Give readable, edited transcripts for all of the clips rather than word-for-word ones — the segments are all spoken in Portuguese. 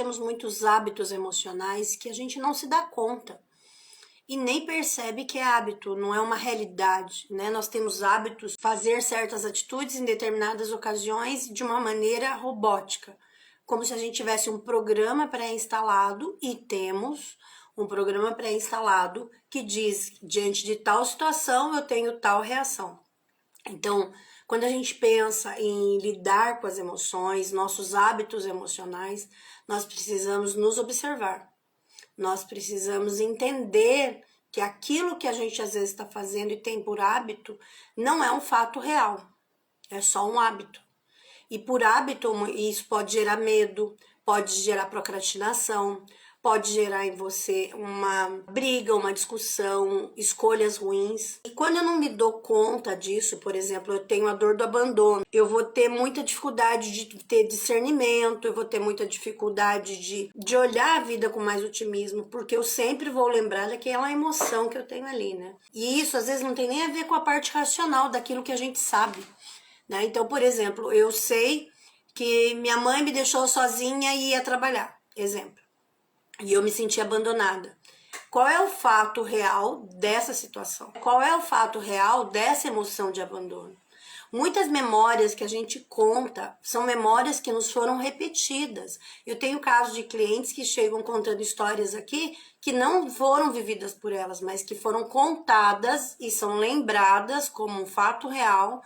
temos muitos hábitos emocionais que a gente não se dá conta e nem percebe que é hábito, não é uma realidade, né? Nós temos hábitos de fazer certas atitudes em determinadas ocasiões de uma maneira robótica, como se a gente tivesse um programa pré-instalado, e temos um programa pré-instalado que diz, diante de tal situação, eu tenho tal reação. Então, quando a gente pensa em lidar com as emoções, nossos hábitos emocionais, nós precisamos nos observar. Nós precisamos entender que aquilo que a gente às vezes está fazendo e tem por hábito não é um fato real, é só um hábito. E por hábito, isso pode gerar medo, pode gerar procrastinação, pode gerar em você uma briga, uma discussão, escolhas ruins. E quando eu não me dou conta disso, por exemplo, eu tenho a dor do abandono, eu vou ter muita dificuldade de ter discernimento, eu vou ter muita dificuldade de olhar a vida com mais otimismo, porque eu sempre vou lembrar daquela emoção que eu tenho ali, né? E isso às vezes não tem nem a ver com a parte racional daquilo que a gente sabe, né? Então, por exemplo, eu sei que minha mãe me deixou sozinha e ia trabalhar, exemplo. E eu me senti abandonada. Qual é o fato real dessa situação? Qual é o fato real dessa emoção de abandono? Muitas memórias que a gente conta são memórias que nos foram repetidas. Eu tenho casos de clientes que chegam contando histórias aqui que não foram vividas por elas, mas que foram contadas e são lembradas como um fato real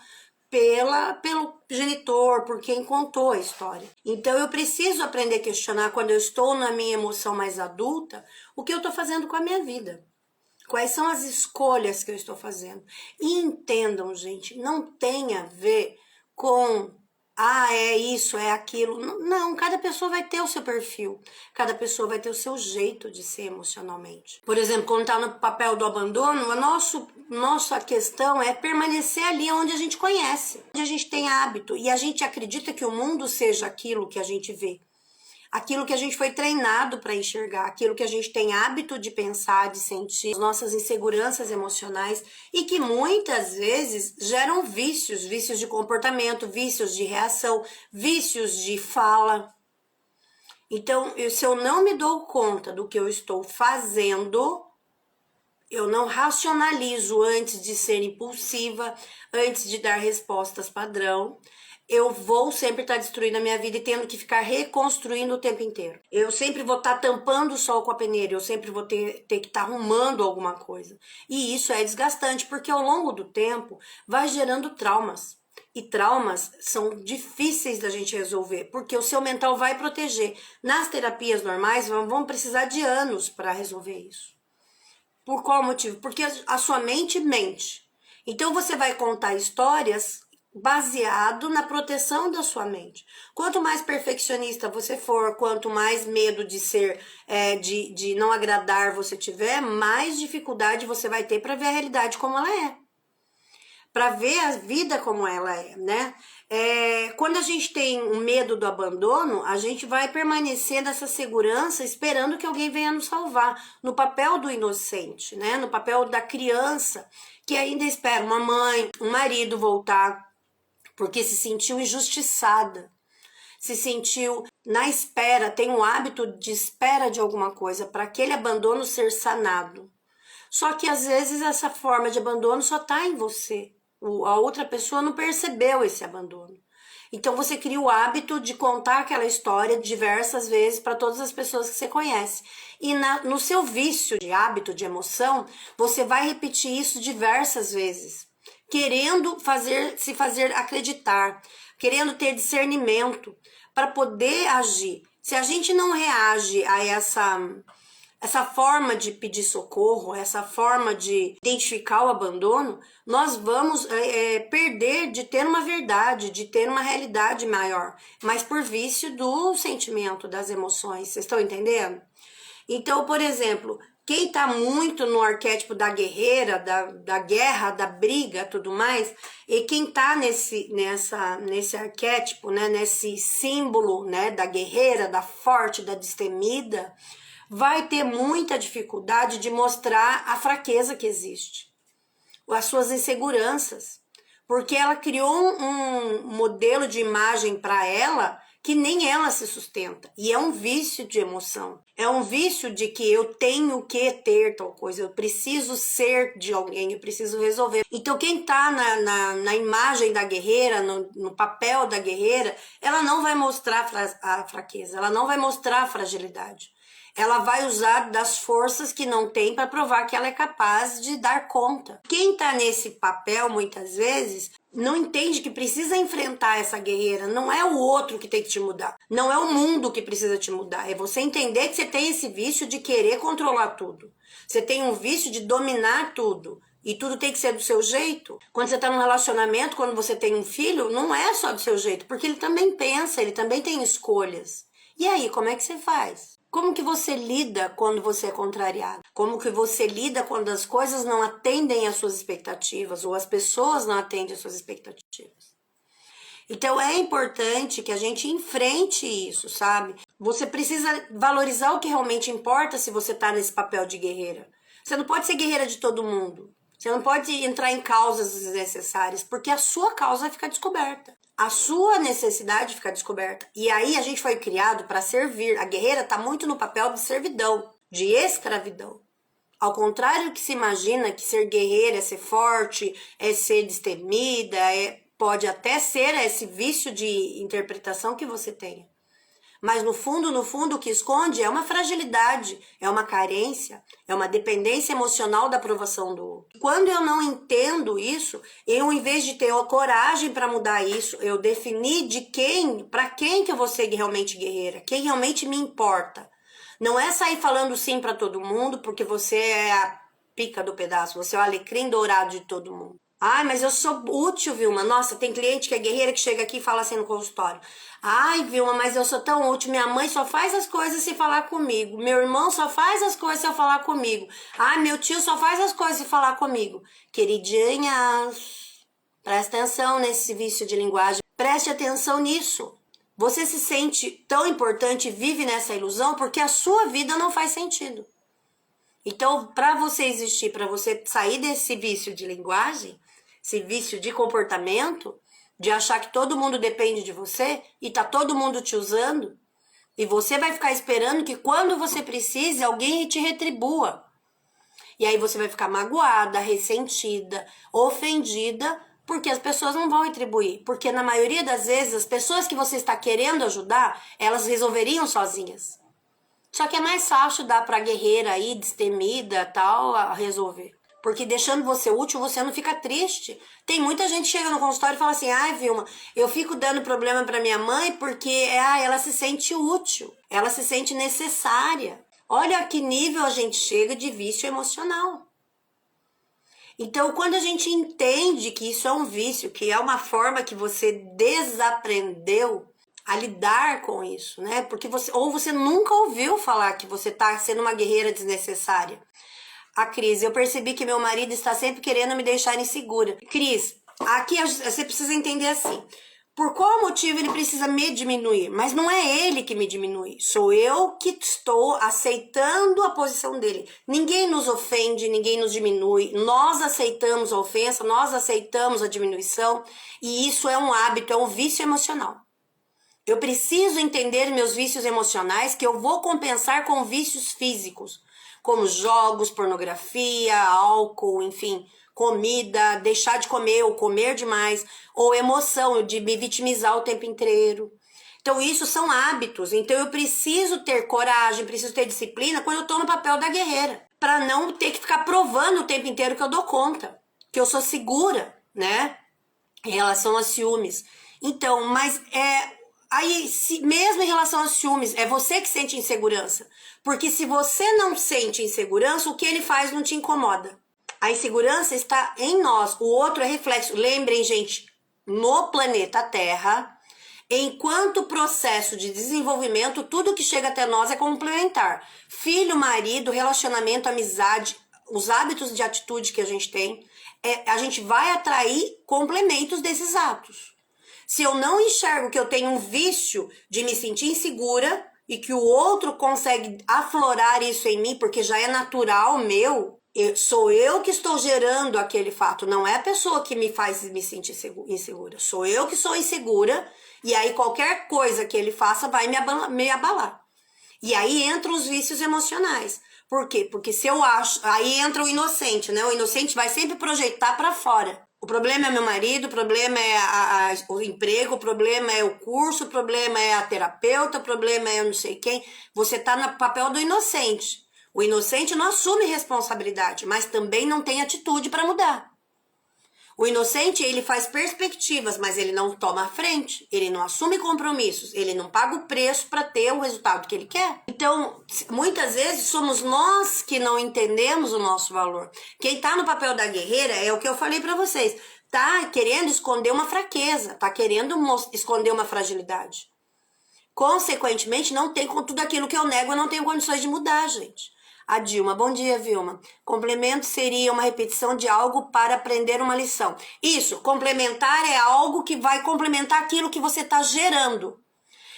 pelo genitor, por quem contou a história. Então eu preciso aprender a questionar, quando eu estou na minha emoção mais adulta, o que eu estou fazendo com a minha vida. Quais são as escolhas que eu estou fazendo. E entendam, gente, não tem a ver com é isso, é aquilo. Não, cada pessoa vai ter o seu perfil. Cada pessoa vai ter o seu jeito de ser emocionalmente. Por exemplo, quando está no papel do abandono, nossa questão é permanecer ali onde a gente conhece, onde a gente tem hábito. E a gente acredita que o mundo seja aquilo que a gente vê. Aquilo que a gente foi treinado para enxergar, aquilo que a gente tem hábito de pensar, de sentir, as nossas inseguranças emocionais, e que muitas vezes geram vícios de comportamento, vícios de reação, vícios de fala. Então, se eu não me dou conta do que eu estou fazendo, eu não racionalizo antes de ser impulsiva, antes de dar respostas padrão, eu vou sempre estar destruindo a minha vida e tendo que ficar reconstruindo o tempo inteiro. Eu sempre vou estar tampando o sol com a peneira, eu sempre vou ter que estar arrumando alguma coisa. E isso é desgastante, porque ao longo do tempo vai gerando traumas. E traumas são difíceis da gente resolver, porque o seu mental vai proteger. Nas terapias normais, vão precisar de anos para resolver isso. Por qual motivo? Porque a sua mente mente. Então você vai contar histórias baseado na proteção da sua mente. Quanto mais perfeccionista você for, quanto mais medo de ser, de não agradar você tiver, mais dificuldade você vai ter para ver a realidade como ela é. Para ver a vida como ela é, né? Quando a gente tem o medo do abandono, a gente vai permanecer nessa segurança esperando que alguém venha nos salvar, no papel do inocente, né? No papel da criança que ainda espera uma mãe, um marido voltar, porque se sentiu injustiçada, se sentiu na espera, tem um hábito de espera de alguma coisa para aquele abandono ser sanado. Só que às vezes essa forma de abandono só está em você. A outra pessoa não percebeu esse abandono. Então você cria o hábito de contar aquela história diversas vezes para todas as pessoas que você conhece. E no seu vício de hábito, de emoção, você vai repetir isso diversas vezes, querendo se fazer acreditar, querendo ter discernimento para poder agir. Se a gente não reage a essa forma de pedir socorro, essa forma de identificar o abandono, nós vamos perder de ter uma verdade, de ter uma realidade maior, mas por vício do sentimento, das emoções. Vocês estão entendendo? Então, por exemplo, quem tá muito no arquétipo da guerreira, da guerra, da briga, tudo mais, e quem tá nesse arquétipo, né, nesse símbolo, né, da guerreira, da forte, da destemida, vai ter muita dificuldade de mostrar a fraqueza que existe, as suas inseguranças, porque ela criou um modelo de imagem para ela que nem ela se sustenta. E é um vício de emoção. É um vício de que eu tenho que ter tal coisa, eu preciso ser de alguém, eu preciso resolver. Então quem tá na imagem da guerreira, no papel da guerreira, ela não vai mostrar a fraqueza, ela não vai mostrar a fragilidade. Ela vai usar das forças que não tem para provar que ela é capaz de dar conta. Quem tá nesse papel, muitas vezes, não entende que precisa enfrentar essa guerreira. Não é o outro que tem que te mudar. Não é o mundo que precisa te mudar. É você entender que você tem esse vício de querer controlar tudo. Você tem um vício de dominar tudo. E tudo tem que ser do seu jeito. Quando você tá num relacionamento, quando você tem um filho, não é só do seu jeito. Porque ele também pensa, ele também tem escolhas. E aí, como é que você faz? Como que você lida quando você é contrariado? Como que você lida quando as coisas não atendem às suas expectativas ou as pessoas não atendem às suas expectativas? Então é importante que a gente enfrente isso, sabe? Você precisa valorizar o que realmente importa se você tá nesse papel de guerreira. Você não pode ser guerreira de todo mundo. Você não pode entrar em causas desnecessárias, porque a sua causa vai ficar descoberta. A sua necessidade fica descoberta. E aí a gente foi criado para servir. A guerreira está muito no papel de servidão, de escravidão. Ao contrário que se imagina que ser guerreira é ser forte, é ser destemida, pode até ser esse vício de interpretação que você tenha. Mas no fundo, o que esconde é uma fragilidade, é uma carência, é uma dependência emocional da aprovação do outro. Quando eu não entendo isso, eu, em vez de ter a coragem para mudar isso, eu definir para quem que eu vou ser realmente guerreira, quem realmente me importa. Não é sair falando sim para todo mundo, porque você é a pica do pedaço, você é o alecrim dourado de todo mundo. Ai, mas eu sou útil, Vilma. Nossa, tem cliente que é guerreira que chega aqui e fala assim no consultório. Ai, Vilma, mas eu sou tão útil. Minha mãe só faz as coisas se falar comigo. Meu irmão só faz as coisas se eu falar comigo. Ai, meu tio só faz as coisas se falar comigo. Queridinhas, preste atenção nesse vício de linguagem. Preste atenção nisso. Você se sente tão importante e vive nessa ilusão porque a sua vida não faz sentido. Então, para você existir, para você sair desse vício de linguagem, esse vício de comportamento, de achar que todo mundo depende de você e tá todo mundo te usando, e você vai ficar esperando que quando você precise, alguém te retribua. E aí você vai ficar magoada, ressentida, ofendida, porque as pessoas não vão retribuir. Porque na maioria das vezes, as pessoas que você está querendo ajudar, elas resolveriam sozinhas. Só que é mais fácil dar pra guerreira aí, destemida, tal, a resolver. Porque deixando você útil, você não fica triste. Tem muita gente que chega no consultório e fala assim, ai, Vilma, eu fico dando problema pra minha mãe porque ela se sente útil, ela se sente necessária. Olha a que nível a gente chega de vício emocional. Então, quando a gente entende que isso é um vício, que é uma forma que você desaprendeu a lidar com isso, né? Porque você nunca ouviu falar que você tá sendo uma guerreira desnecessária. A Cris, eu percebi que meu marido está sempre querendo me deixar insegura. Cris, aqui você precisa entender assim. Por qual motivo ele precisa me diminuir? Mas não é ele que me diminui. Sou eu que estou aceitando a posição dele. Ninguém nos ofende, ninguém nos diminui. Nós aceitamos a ofensa, nós aceitamos a diminuição. E isso é um hábito, é um vício emocional. Eu preciso entender meus vícios emocionais que eu vou compensar com vícios físicos, como jogos, pornografia, álcool, enfim, comida, deixar de comer ou comer demais, ou emoção de me vitimizar o tempo inteiro. Então isso são hábitos, então eu preciso ter coragem, preciso ter disciplina quando eu estou no papel da guerreira, para não ter que ficar provando o tempo inteiro que eu dou conta, que eu sou segura, né, em relação a ciúmes. Então, mas aí, mesmo em relação aos ciúmes, é você que sente insegurança. Porque se você não sente insegurança, o que ele faz não te incomoda. A insegurança está em nós. O outro é reflexo. Lembrem, gente, no planeta Terra, enquanto processo de desenvolvimento, tudo que chega até nós é complementar. Filho, marido, relacionamento, amizade, os hábitos de atitude que a gente tem, a gente vai atrair complementos desses atos. Se eu não enxergo que eu tenho um vício de me sentir insegura e que o outro consegue aflorar isso em mim, porque já é natural meu, sou eu que estou gerando aquele fato, não é a pessoa que me faz me sentir insegura. Sou eu que sou insegura E aí qualquer coisa que ele faça vai me abalar. E aí entram os vícios emocionais. Por quê? Porque se eu acho... Aí entra o inocente, né? O inocente vai sempre projetar pra fora. O problema é meu marido, o problema é o emprego, o problema é o curso, o problema é a terapeuta, o problema é eu não sei quem. Você tá no papel do inocente. O inocente não assume responsabilidade, mas também não tem atitude para mudar. O inocente, ele faz perspectivas, mas ele não toma a frente, ele não assume compromissos, ele não paga o preço para ter o resultado que ele quer. Então, muitas vezes somos nós que não entendemos o nosso valor. Quem tá no papel da guerreira é o que eu falei para vocês, tá querendo esconder uma fraqueza, tá querendo esconder uma fragilidade. Consequentemente, não tem com tudo aquilo que eu nego, eu não tenho condições de mudar, gente. A Dilma, bom dia, Vilma. Complemento seria uma repetição de algo para aprender uma lição. Isso, complementar é algo que vai complementar aquilo que você está gerando.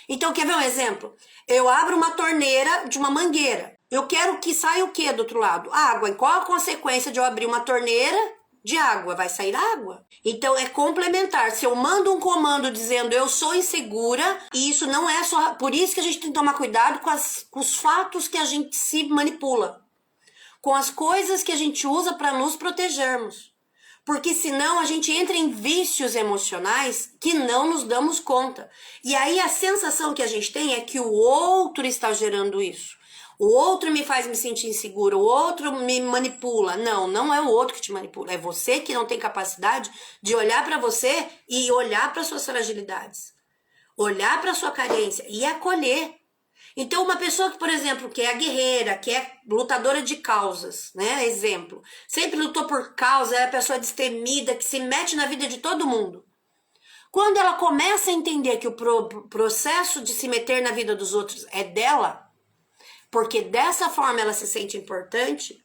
Então, quer ver um exemplo? Eu abro uma torneira de uma mangueira. Eu quero que saia o quê do outro lado? Água. E qual a consequência de eu abrir uma torneira de água? Vai sair água. Então, é complementar. Se eu mando um comando dizendo eu sou insegura, e isso não é só... Por isso que a gente tem que tomar cuidado com os fatos que a gente se manipula. Com as coisas que a gente usa para nos protegermos. Porque senão a gente entra em vícios emocionais que não nos damos conta. E aí a sensação que a gente tem é que o outro está gerando isso. O outro me faz me sentir insegura, o outro me manipula. Não, não é o outro que te manipula, é você que não tem capacidade de olhar para você e olhar para suas fragilidades. Olhar para sua carência e acolher. Então, uma pessoa que, por exemplo, que é a guerreira, que é lutadora de causas, né? Exemplo, sempre lutou por causa, é a pessoa destemida, que se mete na vida de todo mundo. Quando ela começa a entender que o processo de se meter na vida dos outros é dela, porque dessa forma ela se sente importante,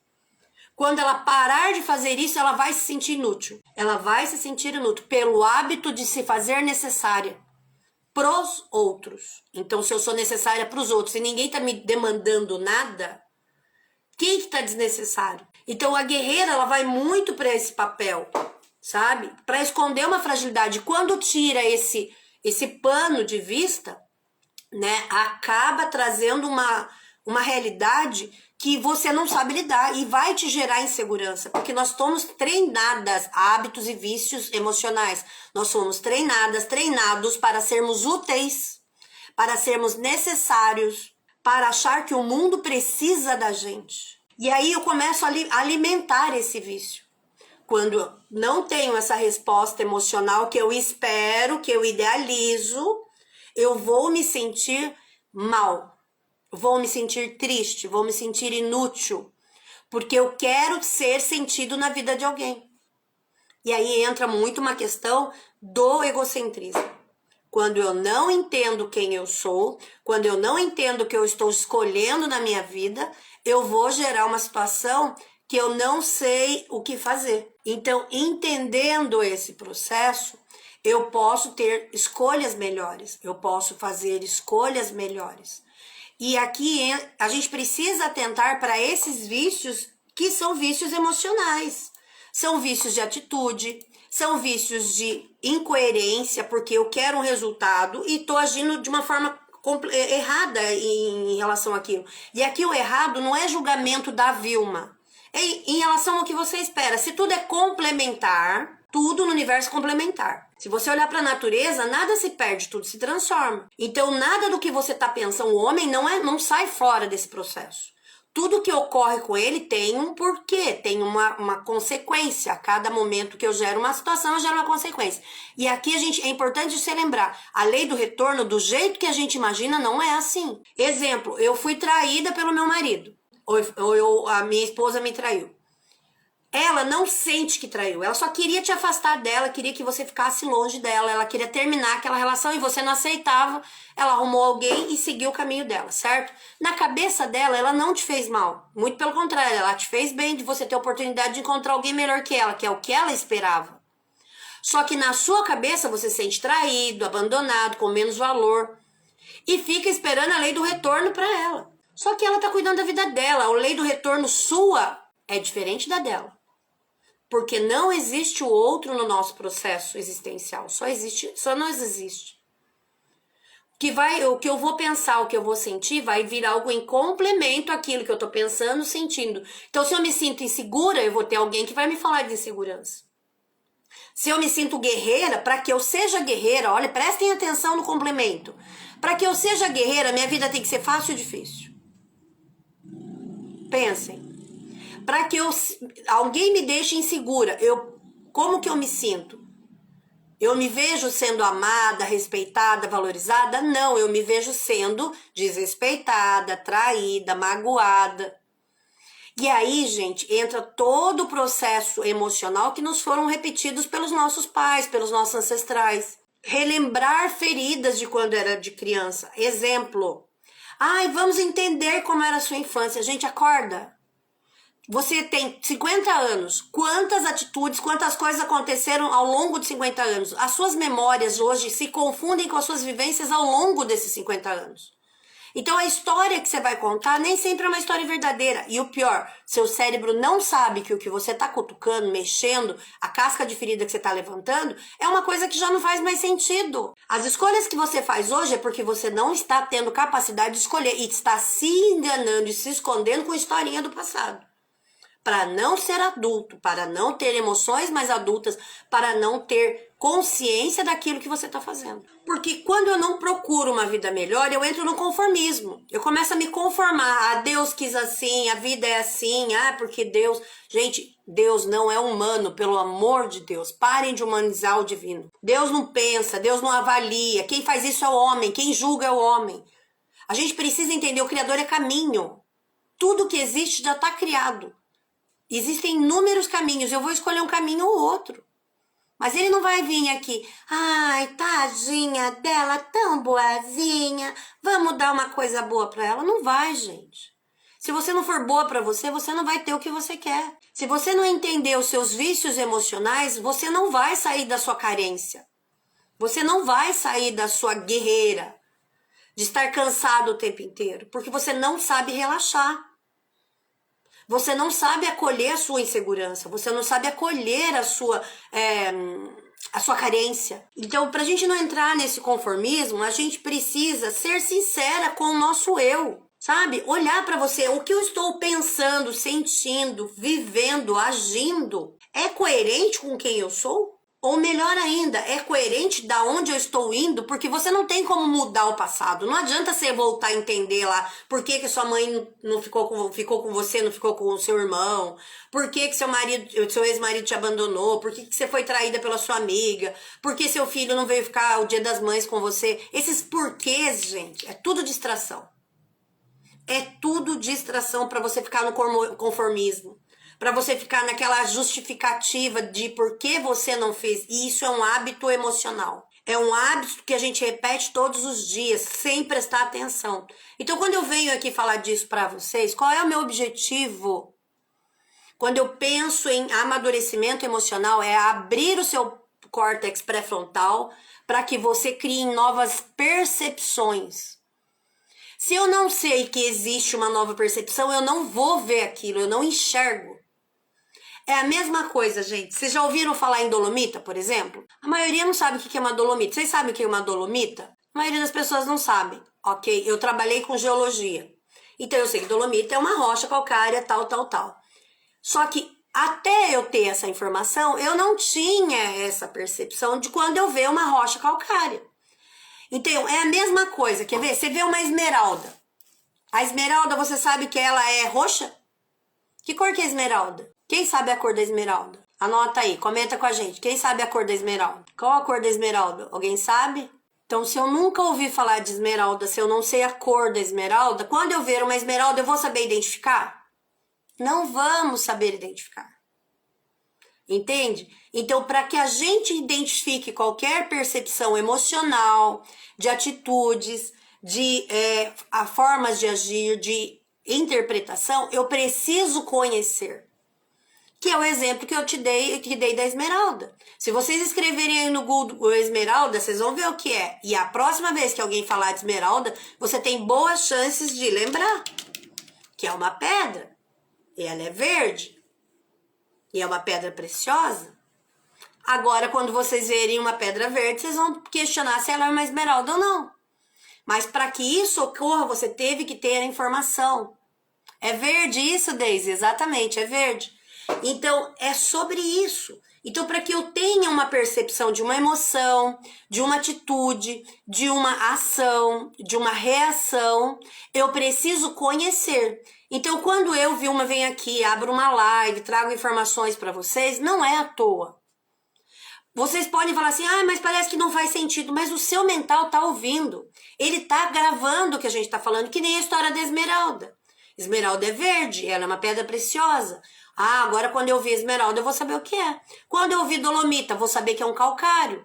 quando ela parar de fazer isso, ela vai se sentir inútil. Ela vai se sentir inútil pelo hábito de se fazer necessária pros outros. Então, se eu sou necessária pros outros e ninguém tá me demandando nada, quem que tá desnecessário? Então, a guerreira, ela vai muito para esse papel, sabe? Para esconder uma fragilidade. Quando tira esse pano de vista, né, acaba trazendo uma realidade que você não sabe lidar e vai te gerar insegurança, porque nós somos treinadas a hábitos e vícios emocionais. Nós somos treinados para sermos úteis, para sermos necessários, para achar que o mundo precisa da gente. E aí eu começo a alimentar esse vício. Quando eu não tenho essa resposta emocional que eu espero, que eu idealizo, eu vou me sentir mal. Vou me sentir triste, vou me sentir inútil, porque eu quero ser sentido na vida de alguém. E aí entra muito uma questão do egocentrismo. Quando eu não entendo quem eu sou, quando eu não entendo o que eu estou escolhendo na minha vida, eu vou gerar uma situação que eu não sei o que fazer. Então, entendendo esse processo, eu posso ter escolhas melhores, eu posso fazer escolhas melhores. E aqui a gente precisa atentar para esses vícios que são vícios emocionais. São vícios de atitude, são vícios de incoerência, porque eu quero um resultado e estou agindo de uma forma errada em relação àquilo. E aqui o errado não é julgamento da Vilma, é em relação ao que você espera. Se tudo é complementar, tudo no universo complementar. Se você olhar para a natureza, nada se perde, tudo se transforma. Então, nada do que você está pensando, o homem não sai fora desse processo. Tudo que ocorre com ele tem um porquê, tem uma consequência. A cada momento que eu gero uma situação, eu gero uma consequência. E aqui é importante você lembrar, a lei do retorno, do jeito que a gente imagina, não é assim. Exemplo, eu fui traída pelo meu marido, ou a minha esposa me traiu. Ela não sente que traiu, ela só queria te afastar dela, queria que você ficasse longe dela, ela queria terminar aquela relação e você não aceitava, ela arrumou alguém e seguiu o caminho dela, certo? Na cabeça dela, ela não te fez mal, muito pelo contrário, ela te fez bem de você ter a oportunidade de encontrar alguém melhor que é o que ela esperava. Só que na sua cabeça você se sente traído, abandonado, com menos valor e fica esperando a lei do retorno para ela. Só que ela tá cuidando da vida dela, a lei do retorno sua é diferente da dela. Porque não existe o outro no nosso processo existencial. Só nós existe. O que eu vou pensar, o que eu vou sentir, vai vir algo em complemento àquilo que eu tô pensando, sentindo. Então, se eu me sinto insegura, eu vou ter alguém que vai me falar de insegurança. Se eu me sinto guerreira, para que eu seja guerreira, olha, prestem atenção no complemento. Para que eu seja guerreira, minha vida tem que ser fácil ou difícil? Pensem. Para que alguém me deixe insegura, como que eu me sinto? Eu me vejo sendo amada, respeitada, valorizada? Não, eu me vejo sendo desrespeitada, traída, magoada. E aí, gente, entra todo o processo emocional que nos foram repetidos pelos nossos pais, pelos nossos ancestrais. Relembrar feridas de quando era de criança. Exemplo. Ai, vamos entender como era a sua infância. Gente, acorda. Você tem 50 anos. Quantas atitudes, quantas coisas aconteceram ao longo de 50 anos? As suas memórias hoje se confundem com as suas vivências ao longo desses 50 anos. Então a história que você vai contar nem sempre é uma história verdadeira. E o pior, seu cérebro não sabe que o que você está cutucando, mexendo, a casca de ferida que você está levantando, é uma coisa que já não faz mais sentido. As escolhas que você faz hoje é porque você não está tendo capacidade de escolher e está se enganando e se escondendo com a historinha do passado. Para não ser adulto, para não ter emoções mais adultas, para não ter consciência daquilo que você está fazendo. Porque quando eu não procuro uma vida melhor, eu entro no conformismo. Eu começo a me conformar. Ah, Deus quis assim, a vida é assim, porque Deus... Gente, Deus não é humano, pelo amor de Deus. Parem de humanizar o divino. Deus não pensa, Deus não avalia. Quem faz isso é o homem, quem julga é o homem. A gente precisa entender, o Criador é caminho. Tudo que existe já está criado. Existem inúmeros caminhos, eu vou escolher um caminho ou outro. Mas ele não vai vir aqui, ai, tadinha dela, tão boazinha, vamos dar uma coisa boa pra ela. Não vai, gente. Se você não for boa pra você, você não vai ter o que você quer. Se você não entender os seus vícios emocionais, você não vai sair da sua carência. Você não vai sair da sua guerreira, de estar cansado o tempo inteiro, porque você não sabe relaxar. Você não sabe acolher a sua insegurança, você não sabe acolher a sua carência. Então, pra gente não entrar nesse conformismo, a gente precisa ser sincera com o nosso eu, sabe? Olhar pra você, o que eu estou pensando, sentindo, vivendo, agindo, é coerente com quem eu sou? Ou melhor ainda, é coerente da onde eu estou indo? Porque você não tem como mudar o passado. Não adianta você voltar a entender lá por que sua mãe não ficou com você, não ficou com o seu irmão. Por que seu ex-marido te abandonou. Por que você foi traída pela sua amiga. Por que seu filho não veio ficar o Dia das Mães com você. Esses porquês, gente, é tudo distração. É tudo distração para você ficar no conformismo. Para você ficar naquela justificativa de por que você não fez. E isso é um hábito emocional. É um hábito que a gente repete todos os dias, sem prestar atenção. Então, quando eu venho aqui falar disso para vocês, qual é o meu objetivo? Quando eu penso em amadurecimento emocional, é abrir o seu córtex pré-frontal para que você crie novas percepções. Se eu não sei que existe uma nova percepção, eu não vou ver aquilo, eu não enxergo. É a mesma coisa, gente. Vocês já ouviram falar em dolomita, por exemplo? A maioria não sabe o que é uma dolomita. Vocês sabem o que é uma dolomita? A maioria das pessoas não sabe, ok? Eu trabalhei com geologia. Então eu sei que dolomita é uma rocha calcária, tal. Só que até eu ter essa informação, eu não tinha essa percepção de quando eu vejo uma rocha calcária. Então é a mesma coisa. Quer ver? Você vê uma esmeralda. A esmeralda, você sabe que ela é roxa? Que cor que é a esmeralda? Quem sabe a cor da esmeralda? Anota aí, comenta com a gente. Quem sabe a cor da esmeralda? Qual a cor da esmeralda? Alguém sabe? Então, se eu nunca ouvi falar de esmeralda, se eu não sei a cor da esmeralda, quando eu ver uma esmeralda, eu vou saber identificar? Não vamos saber identificar. Entende? Então, para que a gente identifique qualquer percepção emocional, de atitudes, de formas de agir, de interpretação, eu preciso conhecer. Que é o exemplo que eu te dei da esmeralda. Se vocês escreverem aí no Google esmeralda, vocês vão ver o que é. E a próxima vez que alguém falar de esmeralda, você tem boas chances de lembrar. Que é uma pedra. E ela é verde. E é uma pedra preciosa. Agora, quando vocês verem uma pedra verde, vocês vão questionar se ela é uma esmeralda ou não. Mas para que isso ocorra, você teve que ter a informação. É verde isso, Daisy? Exatamente, é verde. Então, é sobre isso. Então, para que eu tenha uma percepção de uma emoção, de uma atitude, de uma ação, de uma reação, eu preciso conhecer. Então, quando eu, Vilma, venho aqui, abro uma live, trago informações para vocês, não é à toa. Vocês podem falar assim, mas parece que não faz sentido, mas o seu mental tá ouvindo. Ele tá gravando o que a gente tá falando, que nem a história da esmeralda. Esmeralda é verde, ela é uma pedra preciosa. Agora quando eu vi esmeralda eu vou saber o que é. Quando eu vi dolomita, vou saber que é um calcário.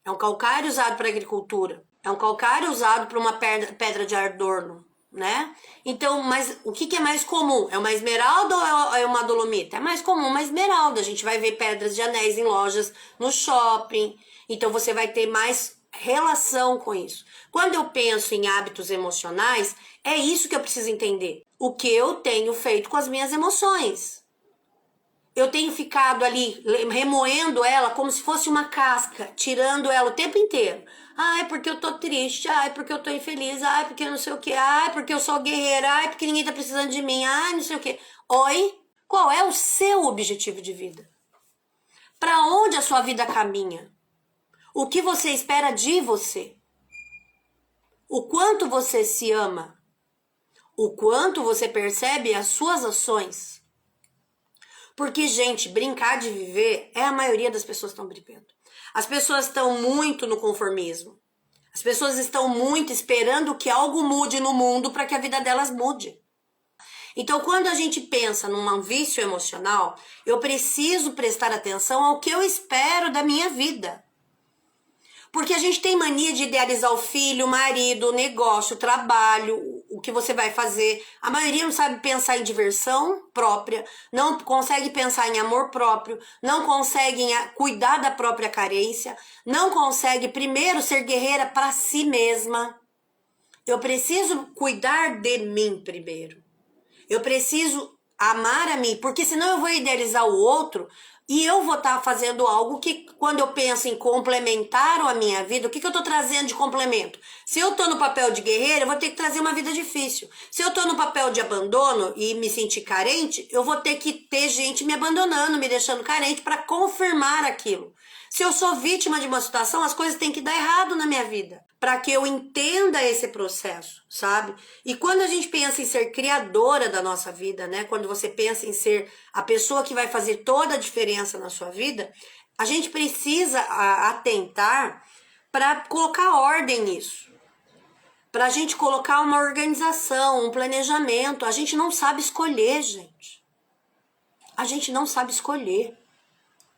É um calcário usado para agricultura. É um calcário usado para uma pedra de adorno, né? Então, mas o que é mais comum? É uma esmeralda ou é uma dolomita? É mais comum uma esmeralda. A gente vai ver pedras de anéis em lojas, no shopping. Então, você vai ter mais relação com isso. Quando eu penso em hábitos emocionais, é isso que eu preciso entender. O que eu tenho feito com as minhas emoções. Eu tenho ficado ali remoendo ela como se fosse uma casca, tirando ela o tempo inteiro. É porque eu tô triste, é porque eu tô infeliz, é porque eu não sei o que, é porque eu sou guerreira, é porque ninguém tá precisando de mim, não sei o que. Oi, qual é o seu objetivo de vida? Para onde a sua vida caminha? O que você espera de você? O quanto você se ama? O quanto você percebe as suas ações? Porque, gente, brincar de viver a maioria das pessoas estão brincando. As pessoas estão muito no conformismo. As pessoas estão muito esperando que algo mude no mundo para que a vida delas mude. Então, quando a gente pensa num vício emocional, eu preciso prestar atenção ao que eu espero da minha vida. Porque a gente tem mania de idealizar o filho, o marido, o negócio, o trabalho, o que você vai fazer. A maioria não sabe pensar em diversão própria, não consegue pensar em amor próprio, não consegue cuidar da própria carência, não consegue primeiro ser guerreira para si mesma. Eu preciso cuidar de mim primeiro. Eu preciso amar a mim, porque senão eu vou idealizar o outro e eu vou estar fazendo algo que, quando eu penso em complementar a minha vida, o que eu estou trazendo de complemento? Se eu estou no papel de guerreira, eu vou ter que trazer uma vida difícil. Se eu estou no papel de abandono e me sentir carente, eu vou ter que ter gente me abandonando, me deixando carente para confirmar aquilo. Se eu sou vítima de uma situação, as coisas têm que dar errado na minha vida, para que eu entenda esse processo, sabe? E quando a gente pensa em ser criadora da nossa vida, né? Quando você pensa em ser a pessoa que vai fazer toda a diferença na sua vida, a gente precisa atentar para colocar ordem nisso. Para a gente colocar uma organização, um planejamento. A gente não sabe escolher, gente. A gente não sabe escolher.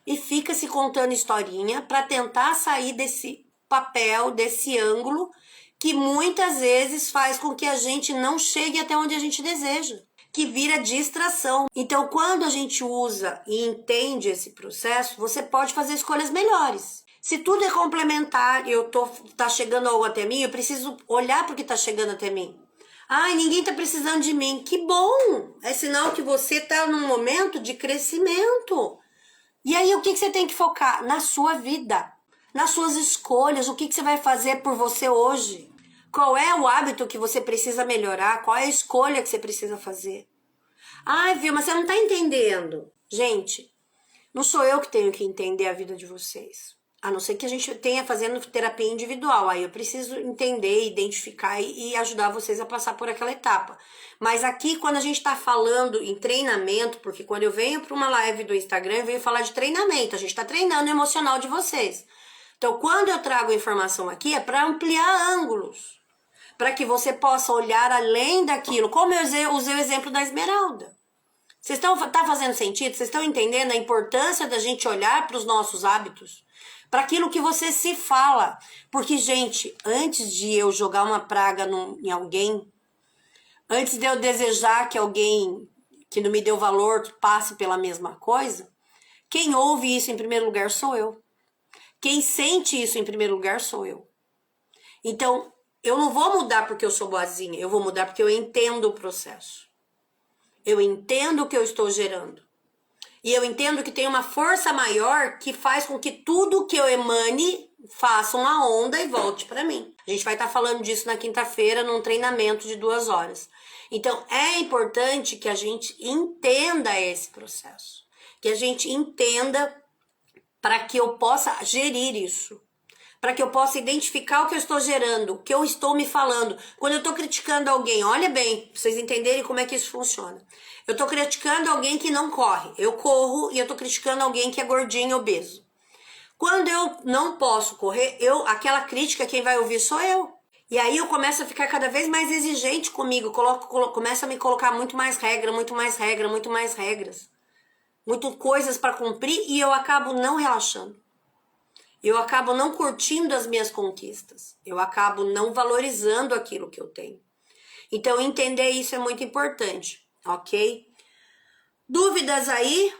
E fica se contando historinha para tentar sair desse papel, desse ângulo, que muitas vezes faz com que a gente não chegue até onde a gente deseja, que vira distração. Então, quando a gente usa e entende esse processo, você pode fazer escolhas melhores. Se tudo é complementar e tá chegando algo até mim, eu preciso olhar para o que tá chegando até mim. Ninguém tá precisando de mim. Que bom! É sinal que você tá num momento de crescimento. E aí, o que você tem que focar? Na sua vida, nas suas escolhas, o que você vai fazer por você hoje? Qual é o hábito que você precisa melhorar? Qual é a escolha que você precisa fazer? Vilma, você não tá entendendo. Gente, não sou eu que tenho que entender a vida de vocês. A não ser que a gente tenha fazendo terapia individual. Aí eu preciso entender, identificar e ajudar vocês a passar por aquela etapa. Mas aqui, quando a gente está falando em treinamento, porque quando eu venho para uma live do Instagram, eu venho falar de treinamento. A gente está treinando o emocional de vocês. Então, quando eu trago informação aqui, é para ampliar ângulos. Para que você possa olhar além daquilo. Como eu usei o exemplo da esmeralda. Tá fazendo sentido? Vocês estão entendendo a importância da gente olhar para os nossos hábitos? Para aquilo que você se fala. Porque, gente, antes de eu jogar uma praga em alguém, antes de eu desejar que alguém que não me deu valor passe pela mesma coisa, quem ouve isso em primeiro lugar sou eu. Quem sente isso em primeiro lugar sou eu. Então, eu não vou mudar porque eu sou boazinha, eu vou mudar porque eu entendo o processo. Eu entendo o que eu estou gerando. E eu entendo que tem uma força maior que faz com que tudo que eu emane faça uma onda e volte para mim. A gente vai estar falando disso na quinta-feira num treinamento de 2 horas. Então, é importante que a gente entenda esse processo, que a gente entenda para que eu possa gerir isso, para que eu possa identificar o que eu estou gerando, o que eu estou me falando. Quando eu estou criticando alguém, olha bem, pra vocês entenderem como é que isso funciona. Eu estou criticando alguém que não corre, eu corro e eu estou criticando alguém que é gordinho, obeso. Quando eu não posso correr, aquela crítica quem vai ouvir sou eu. E aí eu começo a ficar cada vez mais exigente comigo, começo a me colocar muito mais regra, muito mais regra, muito mais regras. Muito coisas para cumprir e eu acabo não relaxando. Eu acabo não curtindo as minhas conquistas. Eu acabo não valorizando aquilo que eu tenho. Então, entender isso é muito importante, ok? Dúvidas aí?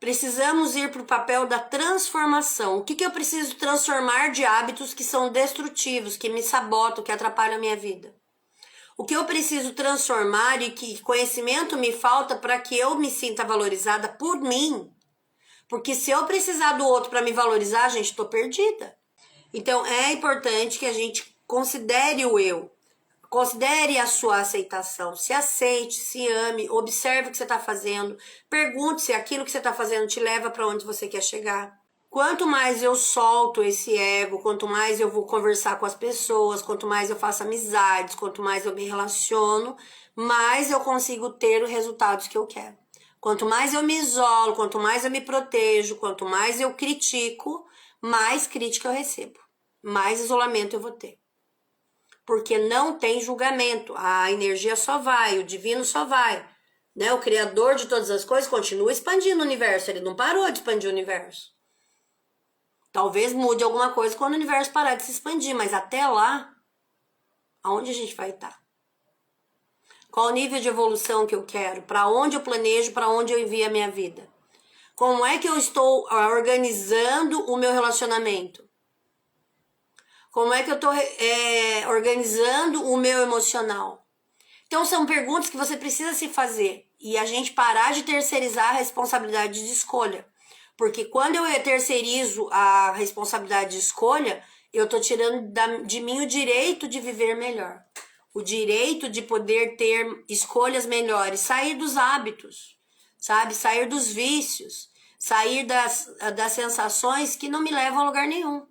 Precisamos ir para o papel da transformação. O que eu preciso transformar de hábitos que são destrutivos, que me sabotam, que atrapalham a minha vida? O que eu preciso transformar e que conhecimento me falta para que eu me sinta valorizada por mim? Porque se eu precisar do outro para me valorizar, gente, estou perdida. Então, é importante que a gente considere o eu. Considere a sua aceitação, se aceite, se ame, observe o que você está fazendo, pergunte se aquilo que você está fazendo te leva para onde você quer chegar. Quanto mais eu solto esse ego, quanto mais eu vou conversar com as pessoas, quanto mais eu faço amizades, quanto mais eu me relaciono, mais eu consigo ter os resultados que eu quero. Quanto mais eu me isolo, quanto mais eu me protejo, quanto mais eu critico, mais crítica eu recebo, mais isolamento eu vou ter. Porque não tem julgamento, a energia só vai, o divino só vai, né? O criador de todas as coisas continua expandindo o universo, ele não parou de expandir o universo. Talvez mude alguma coisa quando o universo parar de se expandir, mas até lá, aonde a gente vai estar? Qual o nível de evolução que eu quero? Para onde eu planejo, para onde eu envio a minha vida? Como é que eu estou organizando o meu relacionamento? Como é que eu estou organizando o meu emocional? Então, são perguntas que você precisa se fazer. E a gente parar de terceirizar a responsabilidade de escolha. Porque quando eu terceirizo a responsabilidade de escolha, eu estou tirando de mim o direito de viver melhor. O direito de poder ter escolhas melhores. Sair dos hábitos, sabe? Sair dos vícios. Sair das sensações que não me levam a lugar nenhum.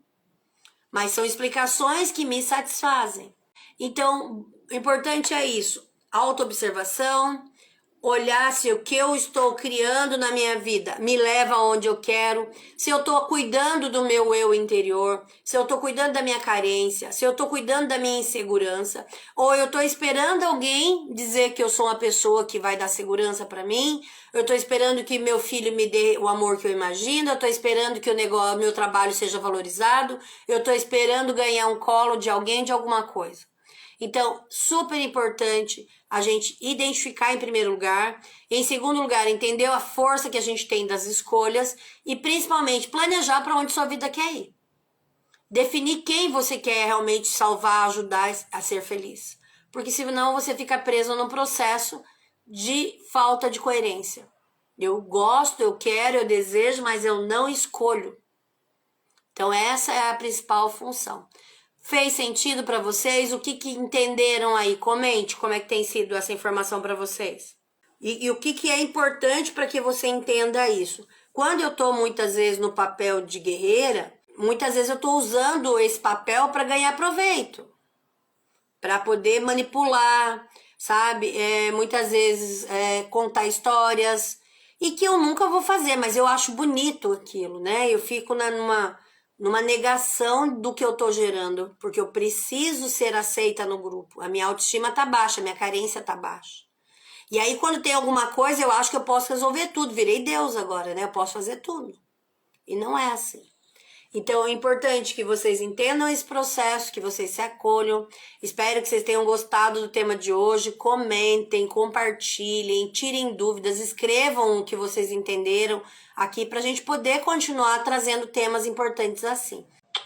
Mas são explicações que me satisfazem. Então, o importante é isso. Autoobservação, olhar se o que eu estou criando na minha vida me leva aonde eu quero, se eu estou cuidando do meu eu interior, se eu estou cuidando da minha carência, se eu estou cuidando da minha insegurança, ou eu estou esperando alguém dizer que eu sou uma pessoa que vai dar segurança para mim, eu estou esperando que meu filho me dê o amor que eu imagino, eu estou esperando que o meu trabalho seja valorizado, eu estou esperando ganhar um colo de alguém, de alguma coisa. Então, super importante a gente identificar em primeiro lugar, em segundo lugar, entender a força que a gente tem das escolhas e principalmente planejar para onde sua vida quer ir. Definir quem você quer realmente salvar, ajudar a ser feliz. Porque senão você fica preso num processo de falta de coerência. Eu gosto, eu quero, eu desejo, mas eu não escolho. Então essa é a principal função. Fez sentido para vocês? O que entenderam aí? Comente como é que tem sido essa informação para vocês. E o que é importante para que você entenda isso. Quando eu estou muitas vezes no papel de guerreira, muitas vezes eu estou usando esse papel para ganhar proveito. Para poder manipular, sabe? Muitas vezes contar histórias. E que eu nunca vou fazer, mas eu acho bonito aquilo, né? Eu fico numa negação do que eu tô gerando, porque eu preciso ser aceita no grupo. A minha autoestima tá baixa, a minha carência tá baixa. E aí, quando tem alguma coisa, eu acho que eu posso resolver tudo. Virei Deus agora, né? Eu posso fazer tudo. E não é assim. Então, é importante que vocês entendam esse processo, que vocês se acolham. Espero que vocês tenham gostado do tema de hoje. Comentem, compartilhem, tirem dúvidas, escrevam o que vocês entenderam aqui para a gente poder continuar trazendo temas importantes assim.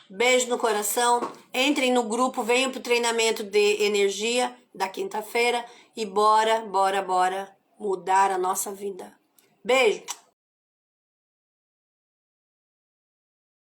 Beijo no coração. Entrem no grupo, venham para o treinamento de energia da quinta-feira e bora mudar a nossa vida. Beijo!